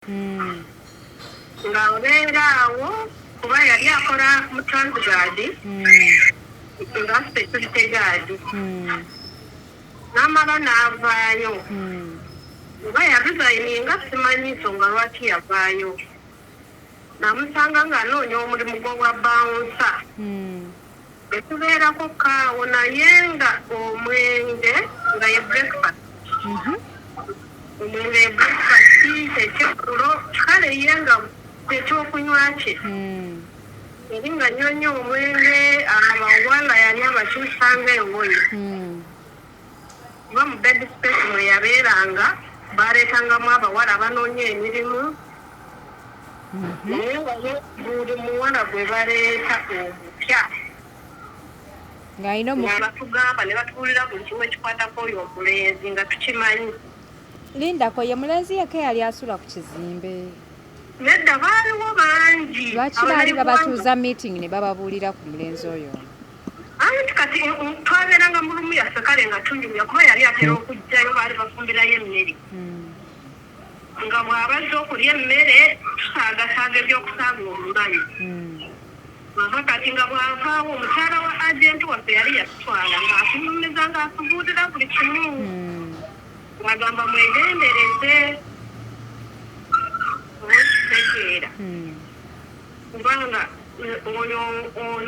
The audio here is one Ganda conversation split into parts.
Nga obeeraawo kuba yali akola mu Transguard nga security guard. N'amala n'avaayo. Oba yabizayininga simanyi nsonga lwaki yavaayo. Namusanga ng'anoonya omulimu gw'obwa bawunsa. Etubeerako kaawo naye nga omwenge nga ye breakfast. Omwenge ye breakfast ekyekulo kale ye nga ekyokunywa kye. Eri nga nnyonyo omwenge abawala yali abakyusanga engoye. Kuba mu Bedspace mwe yabeeranga baaleetangamu abawala abanoonya emirimu. Naye nga buli muwala gwe baleeta omupya. Batugamba ne batubuulira buli kimu ekikwatako oyo omulenzi nga tukimanyi. Lindako ye mulenzi yeke yali asula ku kizimbe. Nedda baaliwo bangi. Lwaki baali babatuuza meeting ne bababuulira ku mulenzi oyo? Anti kati twabeeranga mu lumu yaffe kale nga tunjumya kuba yali atera okujjayo baali bafumbirayo emmere. Nga bw'abazze okulya emmere tusaagasaaga ebyokusaaga omubanyi. Kati nga bw'avaawo omukyala wa agenti waffe yali yatutwala ng'atunyumiza ng'atubuulira buli kimu. Ng'agamba mwegendereze. Okitegeera. Kubanga oyo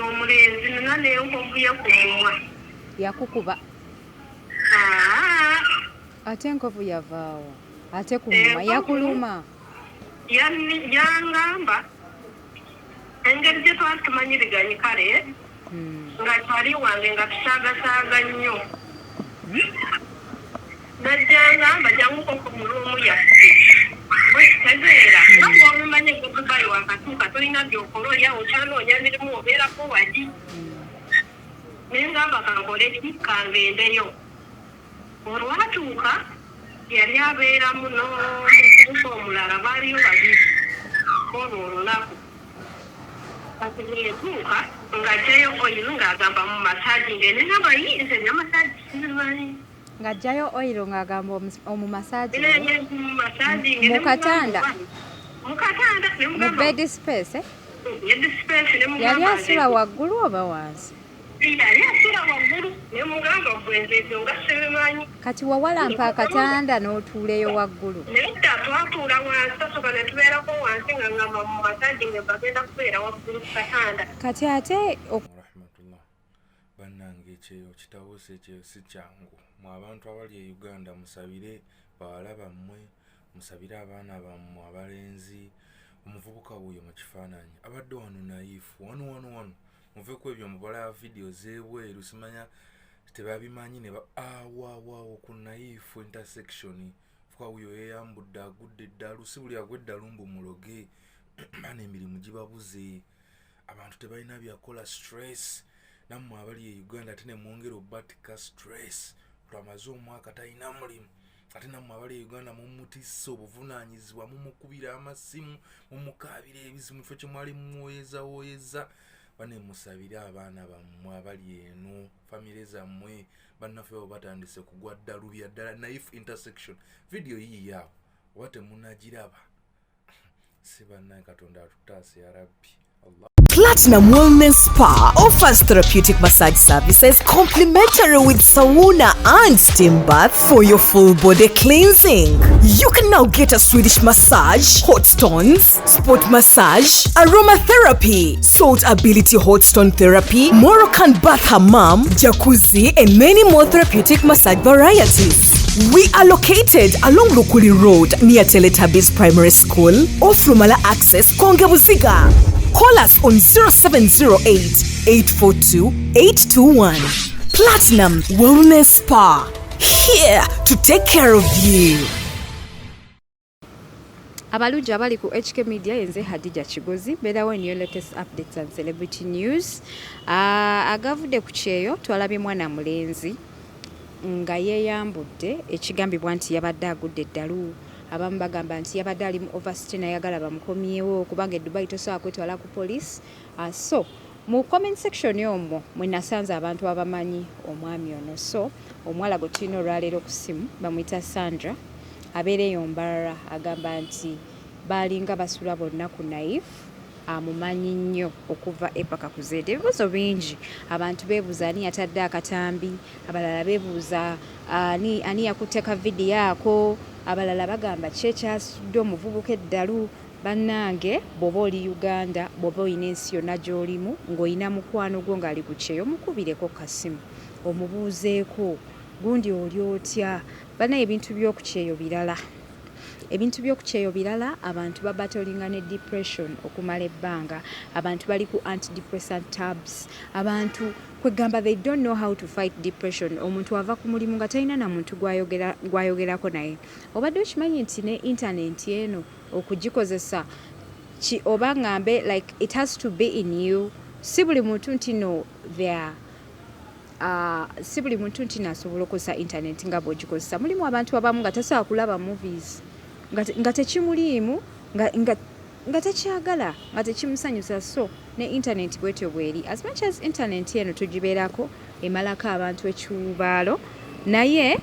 omulenzi nina n'enkovu ye ku mumwa. Yakukuba. Ate enkovu yavaawo. Ate ku mumwa yakuluma. Yangamba engeri gye twali tumanyiriganye kale nga twali wange nga tusaagasaaga nnyo. Najjangamba janguko ku mulumu yaffe. Bwekitegeera nga bw'obimanyi Edubai wakatuuka tolina byokola oli awo kyanoonya mirimu obeerako wali. Naye ngamba kankole ki kangendeyo. Olwatuuka yali abeeramu n'omuvubuka omulala baaliyo babiri olwo olunaku. Kati bwetuuka ng'ajjayo oyilu ng'agamba mu masaji ng'enengamba yinze ne masaji simanyi. Ng'ajjayo oyiro ng'agamba omumasaji mu katanda. Mu katanda ne mu mugamba Bedspace. Bedspace ne mugamba Yali asula waggulu oba wansi? Yali asula waggulu ne mugamba bwenzeezo nga sibimanyi. Kati wawalampa akatanda n'otuuleyo waggulu. Nedda twatuula wansi tosooka ne tubeerako wansi nga ngamba mu masaji nga bagenda kubeera waggulu ku katanda. Kati ate rahmatullah bannange ekyo kitabuuse ekyo si kyangu. Mu abantu abali e Uganda musabire bawala bammwe, musabire abaana bammwe abalenzi. Omuvubuka wuyo mu kifaananyi abadde wano nayifu wano muve ku ebyo mubalaba video z'ebweru simanya tebabimanyi ne waawo ku nayifu intersection fuka wuyo yeeyambudde agudde eddalu si buli agwa eddalu mbu muloge bana emirimu gibabuze abantu tebalina byakola stress nammwe abali e Uganda ate ne mwongera obbatika stress twamaze omwaka talina mulimu ate nammwe abali e Uganda mumutisse obuvunaanyizibwa mumukubira amasimu mumukaabira ebizibu ffe kyemwali mumwoyeza bane musabire abaana bammwe abali eno famire zammwe bannaffe bo batandise kugwa ddalu bya ddala nayifu intersection video yiiyaawo oba temunagiraba si bannaye katonda atutaase ya rabbi Allah. Platinum Wellness Spa offers therapeutic massage services complimentary with sauna and steam bath for your full body cleansing. You can now get a Swedish massage, hot stones, sport massage, aromatherapy, salt ability hot stone therapy, Moroccan bath hammam, jacuzzi, and many more therapeutic massage varieties. We are located along Lukuli Road near Teletubbies Primary School, off Rumala Access, Kongebuziga. Call us on 0708 842 821. Platinum Wellness Spa, here to take care of you. Abalungi abali ku HK Media yenze Hadija Kigozi beerawo in your latest updates and celebrity news. Agavudde ku kyeyo twalabye mwana mulenzi nga yeeyambudde ekigambibwa nti yabadde agudde eddalu. Abamu bagamba nti yabadde ali mu overstay nayagala bamukomyewo kubanga Edubai tosobola kwetwala ku police. So mu comment section omwo mwe nasanze abantu abamanyi omwami ono. So omuwala gwe tulina olwaleero ku ssimu bamuyita Sandra abeereyo Mbarara agamba nti balinga basula bonna ku Naye amumanyi nnyo okuva epaka ku Z. Ebibuuzo bingi abantu beebuuza ani yatadde akatambi, abalala beebuuza ani yakutte ka vidiyo ako, abalala bagamba kyekyasudde omuvubuka Eddalu. Bannange bw'oba oli Uganda, bw'oba olina ensi yonna gy'olimu ng'olina mukwano gwo ng'ali ku kyeyo, omukubireko kasimu omubuuzeeko gundi oli otya. Bannaye ebintu by'oku kyeyo birala. Ebintu by'oku kyeyo birala. Abantu babatolinga ne depression okumala ebbanga. Abantu bali ku antidepressant tabs. Abantu kwegamba they don't know how to fight depression. Omuntu ava ku mulimu nga talina na muntu gwayogerako naye. Obadde okimanyi nti ne internet eno okugikozesa oba ngambe like it has to be in you. Si buli muntu nti no there si buli muntu nti nasobola okukozesa internet nga bw'ogikozesa. Mulimu abantu abamu nga tasobola kulaba movies nga tekimuliimu nga tekyagala nga tekimusanyusa. So ne internet bwetyo bweri. As much as internet eno tugibeerako emalako abantu ekiwubaalo, naye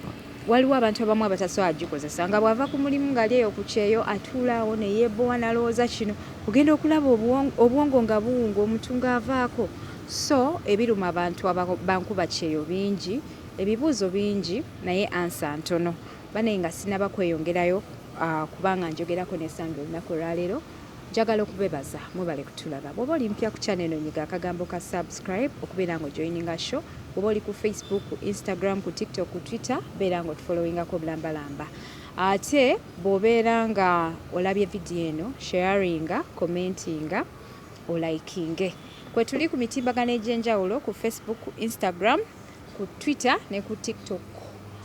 waliwo abantu abamu abatasobola gikozesa. Nga bw'ava ku mulimu ng'ali eyo ku kyeyo atuulaawo ne yeebbowa n'alowooza kino, ogenda okulaba obwongo nga buwunga omuntu ng'avaako. So ebiruma abantu bankuba kyeyo bingi, ebibuuzo bingi naye ansa ntono. Banaye nga sinaba kweyongerayo kubanga njogerako n'essange olunaku olwaleero. Njagala okubebaza mwebale kutulaba. Bw'oba oli mpya ku channel eno nyiga akagambo ka subscribe okubeera ng'ojoininga show. Bw'oba oli ku Facebook, ku Instagram, ku TikTok, ku Twitter beera ng'otufollowingako bulambalamba. Ate bw'obeera nga olabye vidiyo eno sharinga, commentinga, olikinge. Kwe tuli ku mitimbagano egy'enjawulo ku Facebook, ku Instagram, ku Twitter ne ku TikTok.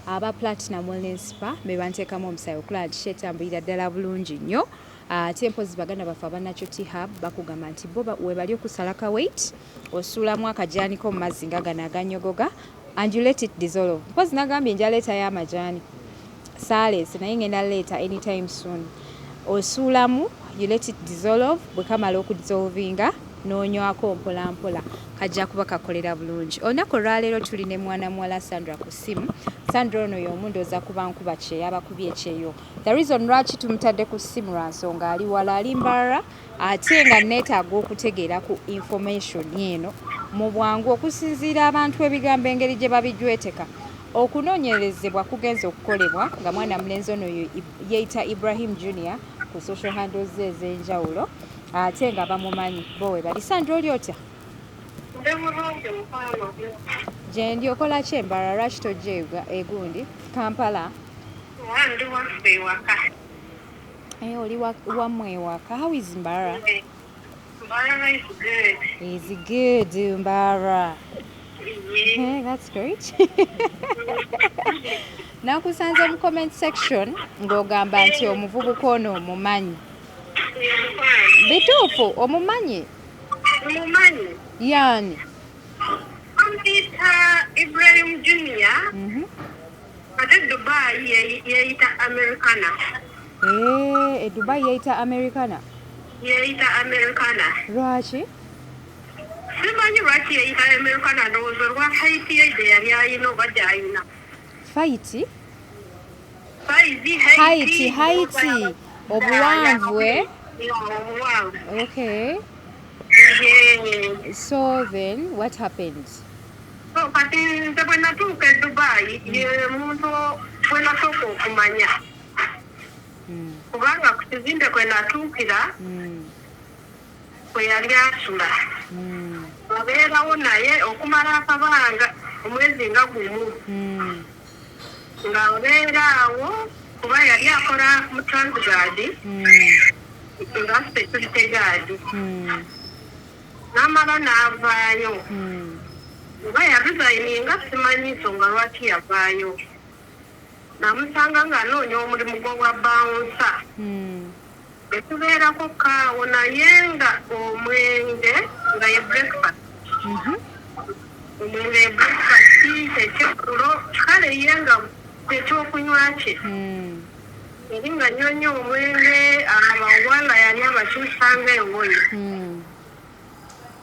Aba Platinum Wellness Spa be banteekamu omusayi okulaba nti kyetambulira ddala bulungi nnyo. Ate mpozi baganda baffe abannakyo T-Hub bakugamba nti bo webali okusalaka weight osuulamu akajaaniko mu mazzi nga gano aganyogoga and you let it dissolve. Mpozi nagambye nja leetayo amajaani saalesi naye ngenda leeta anytime soon. Osuulamu you let it dissolve, bwe kamala okudissolvinga n'onywako mpolampola kajja kuba kakolera bulungi. Olunaku olwaleero tuli ne mwana muwala Sandra ku ssimu. Sandra ono y'omu ndowooza kuba nkuba kyeyo abakubye ekyeyo. The reason lwaki tumutadde ku ssimu lwa nsonga ali wala ali Mbarara ate nga neetaaga okutegeera ku information eno mu bwangu okusinziira abantu ebigambo engeri gye babijweteka. Okunoonyerezebwa kugenze okukolebwa nga mwana mulenzi ono yeeyita Ibrahim Junior ku social handles ze ez'enjawulo ate nga bamumanyi bowe bali. Sandra oli otya? Gye ndi okola ki Mbarara lwaki tojja egundi Kampala? Ndi waffe ewaka. Oli wammwe ewaka. How is Mbarara? Mbarara is good. Is good Mbarara. Yeah. Okay, that's great. Nakusanze mu comment section ng'ogamba nti omuvubuka ono omumanyi. Bituufu omumanyi? Omumanyi? Yani? Amuyita Ibrahim Junior. Ate Edubai yeeyita Americana. Edubai yeeyita Americana? Yeeyita Americana. Lwaki? Simanyi lwaki yeeyita Americana, ndowooza olwa hayiti ye gye yali ayina oba gy'ayina. Hayiti? Hayiti. Obuwanvu Obuwanvu. Okay. Yeah. So then what happened? So kati nze bwe natuuka e Dubai ye muntu bwe nasooka okumanya. Kubanga ku kizimbe kwe natuukira kwe yali asula. Abeerawo naye okumala akabanga omwezi nga gumu. Ng'abeeraawo kuba yali akola mu Transguard nga security guard. N'amala n'avaayo. Oba yabizayininga simanyi nsonga lwaki yavaayo. Namusanga ng'anoonya omulimu gw'obwa bawunsa. Etubeerako kaawo naye nga omwenge nga ye breakfast. Omwenge ye breakfast ekyekkulo kale ye nga ekyokunywa kye. Eri nga nnyonyo omwenge abawala yali abakyusanga engoye.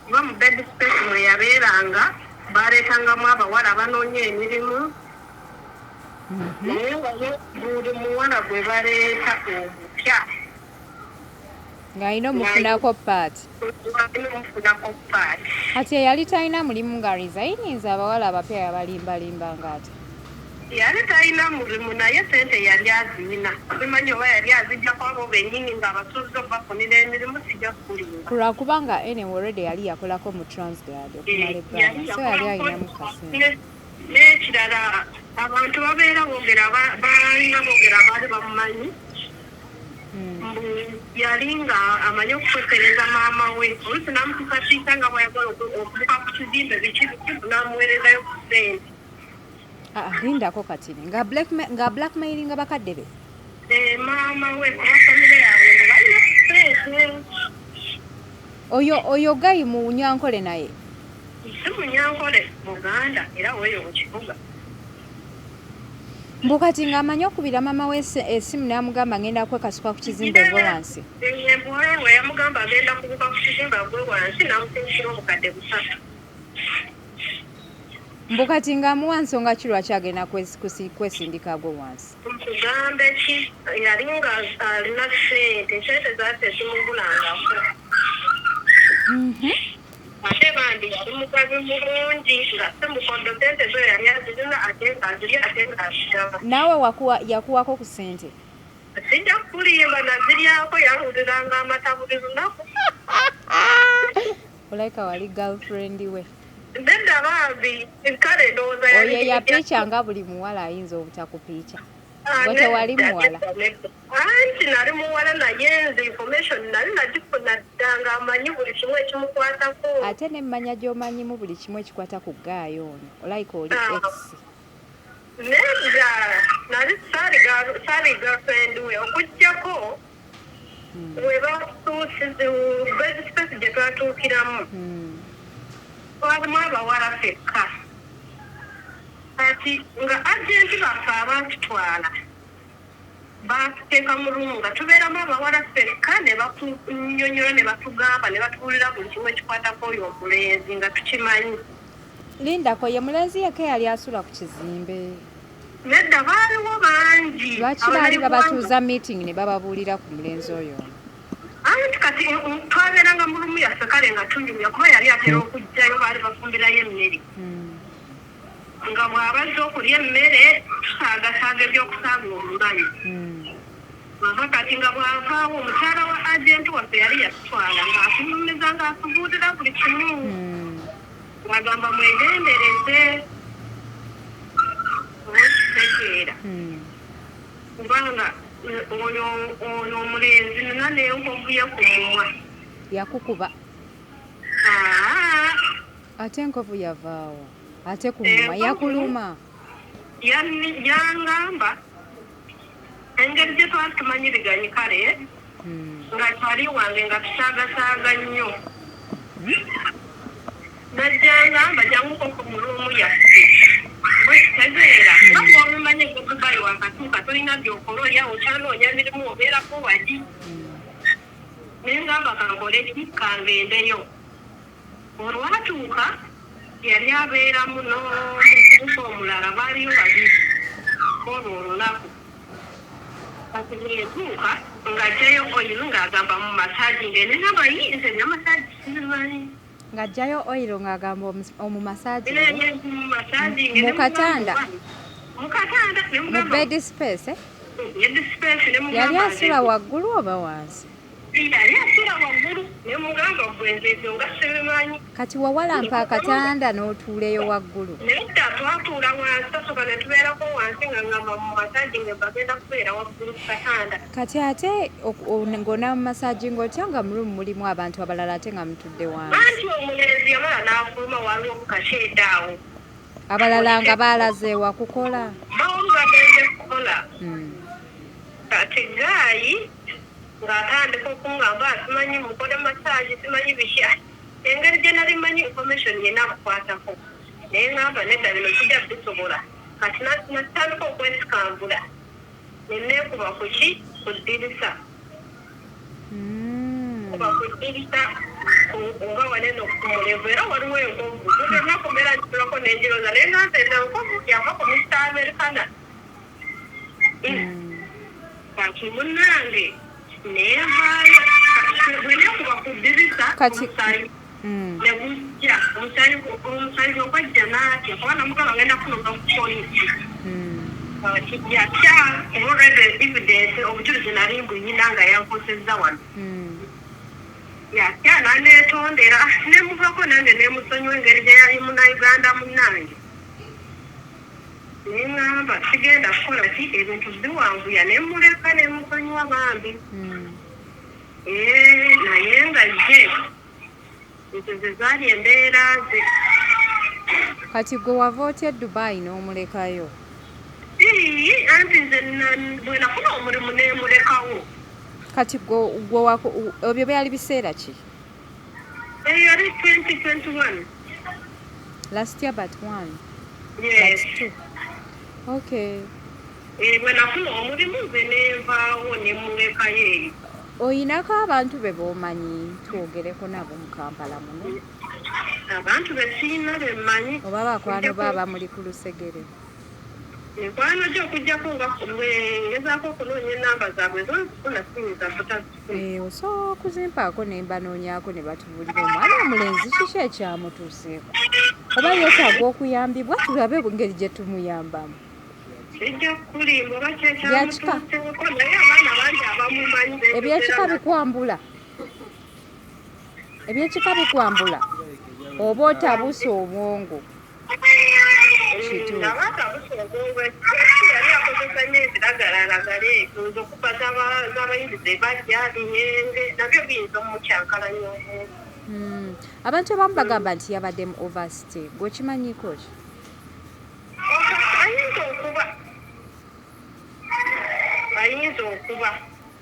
Kuba mu Bedspace mwe yabeeranga baleetangamu abawala banoonya emirimu. Naye nga buli muwala gwe baleeta omupya ng'alina omufunako paati kati eyali talina mulimu nga resigninze abawala abapya abalimbalimba ng'ate yali talina mulimu naye sente yali azirina simanyi oba yali azijjako abo bennyini ng'abasuubiza okubafunira emirimu sijja kulimba lwakubanga already yali yakolako mu transgrad okumala ebbanga so yali alinamu kasente n'ekirala abantu babeera boogera balina boogera baali bamumanyi yali nga amanyi okutekereza maama we oluusi n'amukukasiisa nga bwayagala okubuka ku kizimbe biki n'amuweerezayo ku sente lindako katini nga blackmailinga bakadde be maama we kuba famire yaabwe nga balina sente oyo gayi mu Nyankole naye si mu Nyankole Buganda era weeyo mu kibuga mbu kati ng'amanyi okubira maama we esimu n'amugamba ngenda kwekasuka ku kizimbe gwe wansi we yamugamba agenda kubuka ku kizimbe gwe wansi n'amusingikira obukadde busatu mbu kati ng'amuwa nsonga ki lwaki agenda kwesindika gwe wansi nkugambe ki yali nga alina sente zaate zimugulangako ate bandi yali mugabi mulungi nga si mukondo sente zo yali azirina aziri ate ng'aziraba naawe yakuwako ku sente sijja kulimba naziryako yawuliranga amata buli lunaku olaika wali girlfriend we nedda bambi kale ndowooza oyo yapiica nga buli muwala ayinza obutakupiica gwe tewali muwala anti nali muwala naye nze information nali nagifuna dda nga amanyi buli kimu ekimukwatako ate nemmanya gy'omanyimu buli kimu ekikwata ku gaayo ono olaika oli ex nedda nali saali girlfriend we okuggyako we batuusize Bedspace gye twatuukiramu walimu abawala fekka kati nga agenti baffe abatutwala batuteeka mu lumu nga tubeeramu abawala fekka ne batunyonyola ne batugamba ne batuwulira buli kimu ekikwatako oyo omulenzi nga tukimanyi lindako ye mulenzi yeke yali asula ku kizimbe nedda baaliwo bangi lwaki baali babatuuza meeting ne bababuulira ku mulenzi oyo anti kati twabeeranga mu lumu yaffe kale nga tunyumya kuba yali atera okujjayo baali bafumbirayo emmere nga bw'abazze okulya emmere tusaagasaaga ebyokusaaga omubanyi ava kati nga bw'avaawo omukyala wa agenti waffe yali yatutwala ng'atunyumiza ng'atubuulira buli kimu ng'agamba mwegendereze okitegeera kubanga oyo omulenzi nina n'enkovuye ku mumwa yakukuba ate enkovu yavaawo ate ku mumwa yakuluma yangamba engeri gye twali tumanyiriganye kale nga twali wange nga tusaagasaaga nnyo najjangamba janguko ku mulumu yaffe bwekitegeera nga bw'omumanyi Edubai wakatuuka tolina byokola olyawo kyanoonya mirimu obeerako wali naye ngamba kankole ki kangendeyo olwatuuka yali abeeramu n'omukubuka omulala baaliyo babiri olwo olunaku kati neetuuka ng'ajjayo oyiru ng'agamba mu masaji ngenena bayinze n'amasaji simanyi ng'ajjayo oyiro ng'agamba omumasaji mu katanda mu Bedspace yali asula waggulu oba wansi yali asula waggulu ne mugamba ogwenzebyo nga sibimanyi kati wawalampa akatanda n'otuuleyo waggulu nedda twatuula wansi tasooka ne tubeerako wansi nga ngamba mu masaji nga bagenda kubeera waggulu ku katanda kati ate ng'ona mu masaji ng'otya nga mulumu mulimu abantu abalala ate nga mutudde wansi anti omulenzi yamala n'afuluma waliwo ku kaceedaawo abalala nga baalaze wakukola baoli bagenze kukola kati gaayi ng'atandika okungamba simanyi mukole masaji simanyi biki engeri gye nali manyi information yenna akukwatako naye ngamba nedda bino kijja bisobola kati natandika okwesikambula neneekuba ku ki ku ddirisa kuba ku ddirisa nga wanene okumulevu era waliwo enkovu tugenda kumbeera nitulako n'enjiroza naye nganzeeza nkovu yava ku Mr. Americana kati munnange neevaayo Kati omusali ogwajja naatya kubanga mugaba agenda kunoga ku polisi yatya olwolwedde evidence obujulizi nali mbuyina nga yankosezza wano yatya nanetondera nemuvako nange nemusonyiwa engeri gye yali munauganda munnange neŋŋamba sigenda kukola ki ebintu biwanvuya nemuleka nemusonyiwa bambi naye nga ye ezo ze zaali embeera ze. Kati gwe wava otya Edubai n'omulekayo? Anti nze bwe nafuna omulimu nemulekawo. Kati ebyo byali biseera ki? Yali 2021. Last year but one. Yes. But two. Okay. Bwe nafuna omulimu nze nenvaawo nemulekayo eyo. Oyinako abantu be b'omanyi twogereko nabo mu Kampala muno? Abantu be sirina be mmanyi. Oba bakwano baba muli ku lusegere? Mikwano gyo okuggyako nga ngezaako okunoonya enamba zaabwe zona siyinza butazifuna. Osobola okuzimpaako ne mbanoonyaako ne batubulira omwana omulenzi kiki ekyamutuuseeko? Oba yeetaaga okuyambibwa tulabe engeri gye tumuyambamu. Ejja kulimba oba kyekyamutuuseeko naye abaana bangi abamumanyi. Ebyekika bikwambula? Ebyekika bikwambula? Oba otabuuse obwongo? Abatabuuse obwongo yali akozesa nnyo ebiragalalagala ekyoza okuba z'abayimbi ze bajja biyenge nabyo biyinza omukyankalanya obwongo. Abantu abamu bagamba nti yabaddemu overstay. Gwe okimanyiko ki? Ayinza okuba.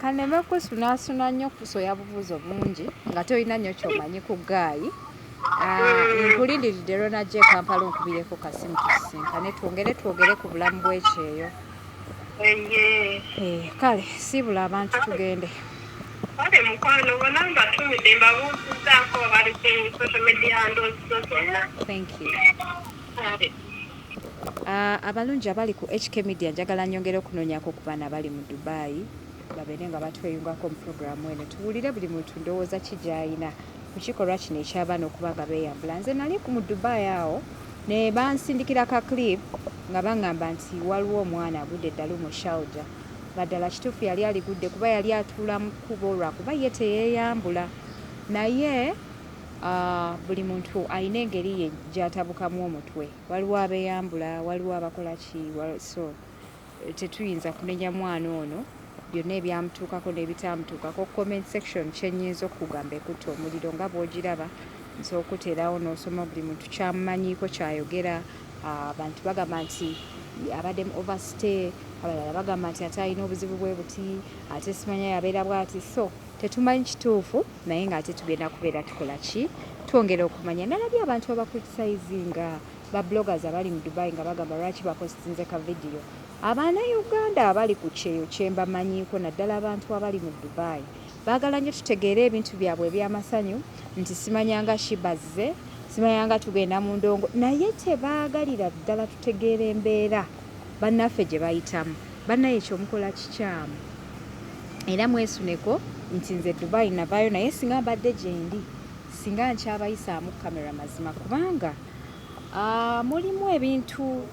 Kaneme kusunaasuna nnyo kusoya bubuuzo bungi nga tolina nnyo kyomanyi ku gaayi. Nkulindiridde lwonajja e Kampala onkubireko kasimu tusinkane twogere ku bulamu bw'ekyeyo. Kale siibula abantu tugende. Kale mukwano bona mbatumidde mbabuuzizaako bali ku social media handles zonna. Thank you. Abalungi abali ku HK Media njagala nyongere okunoonyako ku baana abali mu Dubai babeere nga batweyungako mu puroguramu eno tuwulire buli muntu ndowooza ki gy'alina ku kikolwa kino eky'abaana okuba nga beeyambula. Nze nali mu Dubai awo ne bansindikira ka clip nga baŋŋamba nti waliwo omwana agudde eddalu mu Sharjah. Baddala kituufu yali aligudde kuba yali atuula mu kkubo lwakuba ye teyeeyambula. Naye buli muntu alina engeri ye gy'atabukamu omutwe. Waliwo abeeyambula, waliwo abakola ki, so tetuyinza kunenya mwana ono byonna ebyamutuukako n'ebitamutuukako. Comment section kyennyinza okugamba ekutta omuliro nga bw'ogiraba nsobola okuteerawo n'osoma buli muntu kyamumanyiiko kyayogera. Abantu bagamba nti abaddemu overstay, abalala bagamba nti ate alina obuzibu bwe buti, ate simanya yabeera bw'ati. So tetumanyi kituufu naye ng'ate tugenda kubeera tukola ki twongera okumanya. Nalabye abantu abakriticizinga ba bloggers abali mu Dubai nga bagamba lwaki bapositinze ka vidiyo. Abaana Uganda abali ku kyeyo kye mbamanyiiko naddala abantu abali mu Dubai baagala nnyo tutegeere ebintu byabwe eby'amasanyu nti simanyanga shibazze, simanyanga tugenda mu ndongo, naye tebaagalira ddala tutegeere embeera bannaffe gye bayitamu. Bannaye ekyomukola kikyamu era mwesuneko nti nze Dubai navaayo naye singa mbadde gye ndi singa nkyabayisaamu kamera mazima kubanga mulimu ebintu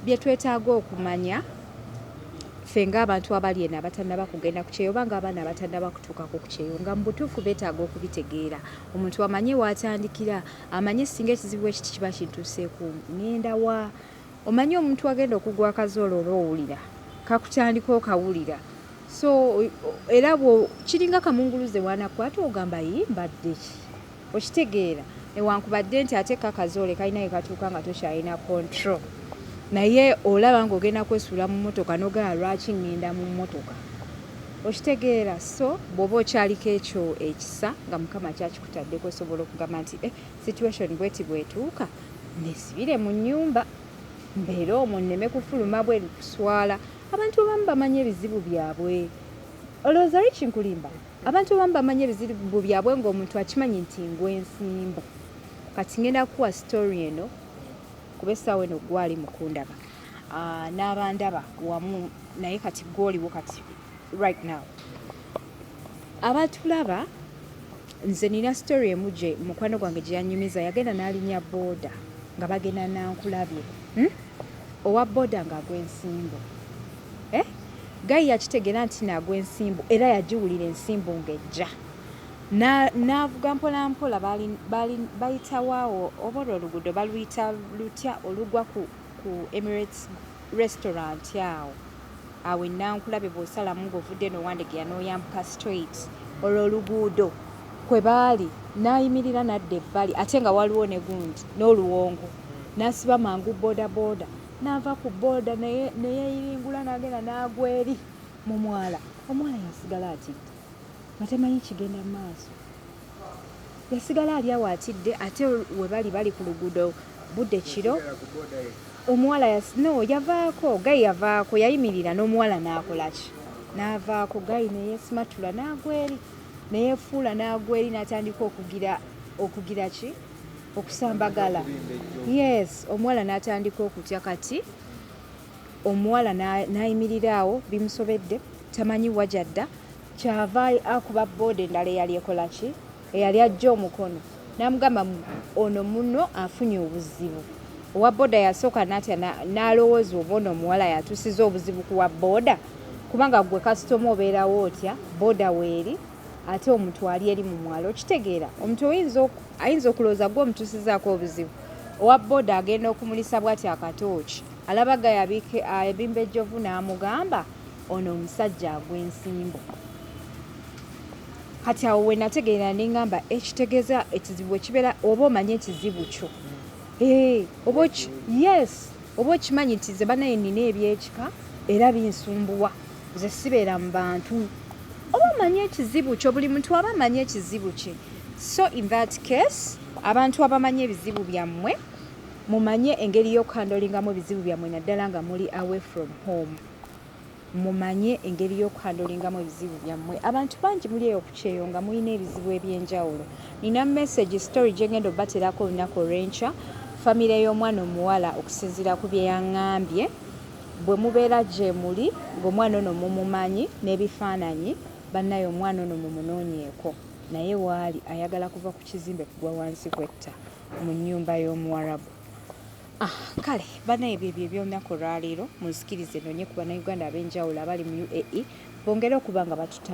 bye twetaaga okumanya ffe ng'abantu abali eno abatannaba kugenda ku kyeyo oba ng'abaana abatannaba kutuukako ku kyeyo nga mu butuufu beetaaga okubitegeera. Omuntu amanye waatandikira, amanye singa ekizibu ekiti kiba kintuuseeku ngenda wa, omanye omuntu agenda okugwa akazoolo olwowulira kakutandika okawulira. So era kiringa kamunguluze wanakwata ogamba mbadde ki okitegeera newankubadde nti ate kakazoole kalina ye katuuka nga tokyalina control naye olaba ng'ogenda kwesuula mu mmotoka n'ogala lwaki ngenda mu mmotoka okitegeera. So bw'oba okyaliko ekyo ekisa nga Mukama kyakikutaddeko osobola okugamba nti situation bweti bwetuuka nesibire mu nnyumba mbeera omwo nneme kufuluma bweru kuswala. Abantu abamu bamanyi ebizibu byabwe. Olowooza liki nkulimba? Abantu abamu bamanyi ebizibu byabwe ng'omuntu akimanyi nti ngwensimbu. Kati ngenda kuwa story eno kuba essaawa eno gwali mukundaba n'abandaba wamu naye kati gwoliwo kati right now. Abatulaba nze nina story emuje mukwano gwange gye yanyumiza yagenda n'alinya booda nga bagenda nankulabye owa booda ng'agw'ensimbu gayi yakitegeera nti naagw'ensimbu era yagiwulira ensimbu ng'ejja n'avuga mpolampola bayitawaawo oba olwo oluguudo baluyita lutya olugwa ku Emirates restaurant awo ennankulabe bw'osalamu ng'ovudde n'owandegeya n'oyambuka straight olwo oluguudo kwe baali n'ayimirira n'adda ebbali ate nga waliwo ne gundi n'oluwongo n'asiba mangu boodabooda n'ava ku booda neyeeyiringula n'agenda n'agwa eri mu mwala omwana yasigala atidde nga temanyi kigenda mu maaso yasigala ali awo atidde ate we bali ku luguudo budde kiro omuwala yavaako gayi yavaako yayimirira n'omuwala n'akolaki n'avaako gayi neyeesimatula n'agwa eri neyeefuula n'agwa eri n'atandika okugira ki okusambagala yes omuwala n'atandika okutya kati omuwala n'ayimirira awo bimusobedde tamanyi wajadda kyava akuba booda endala eyali ekola ki eyali ajja omukono n'amugamba ono muno afunye obuzibu owa booda yasooka natya n'alowooza oba ono omuwala yatuusiza obuzibu kuwa booda kubanga gwe kasitoma obeerawo otya booda weeri ate omuntu ali eri mu mwalo okitegeera omuntu ayinza okulowooza gwe omutuusizaako obuzibu owa booda agenda okumulisa bw'ati akatooki alabaga yabimba ejjovu n'amugamba ono omusajja agw'ensimbu kati awo we nategeera neŋŋamba ekitegeeza ekizibu ekibeera oba omanye ekizibu kyo oba okimanyi nti ze banaye nina ebyekika era binsumbuwa ze sibeera mu bantu oba omanye ekizibu kyo buli muntu aba amanye ekizibu kye so in that case abantu abamanyi ebizibu byammwe mumanye engeri y'okuhandolingamu ebizibu byammwe naddala nga muli away from home mumanye engeri y'okuhandolingamu ebizibu byammwe abantu bangi muli eyo ku kyeyo nga mulina ebizibu ebyenjawulo nina message story gye ngenda obaterako olunaku olw'enkya famire y'omwana omuwala okusinziira ku bye yaŋŋambye bwe mubeera gye muli ng'omwana ono mumumanyi n'ebifaananyi bannaye omwana ono mumunoonyeeko naye waali ayagala kuva ku kizimbe kugwa wansi kwetta mu nnyumba y'omuwarabu kale bannaye byebyo ebyolunaku olwaleero munzikirize noonye ku bannayuganda ab'enjawulo abali mu UAE bongere okuba nga batuta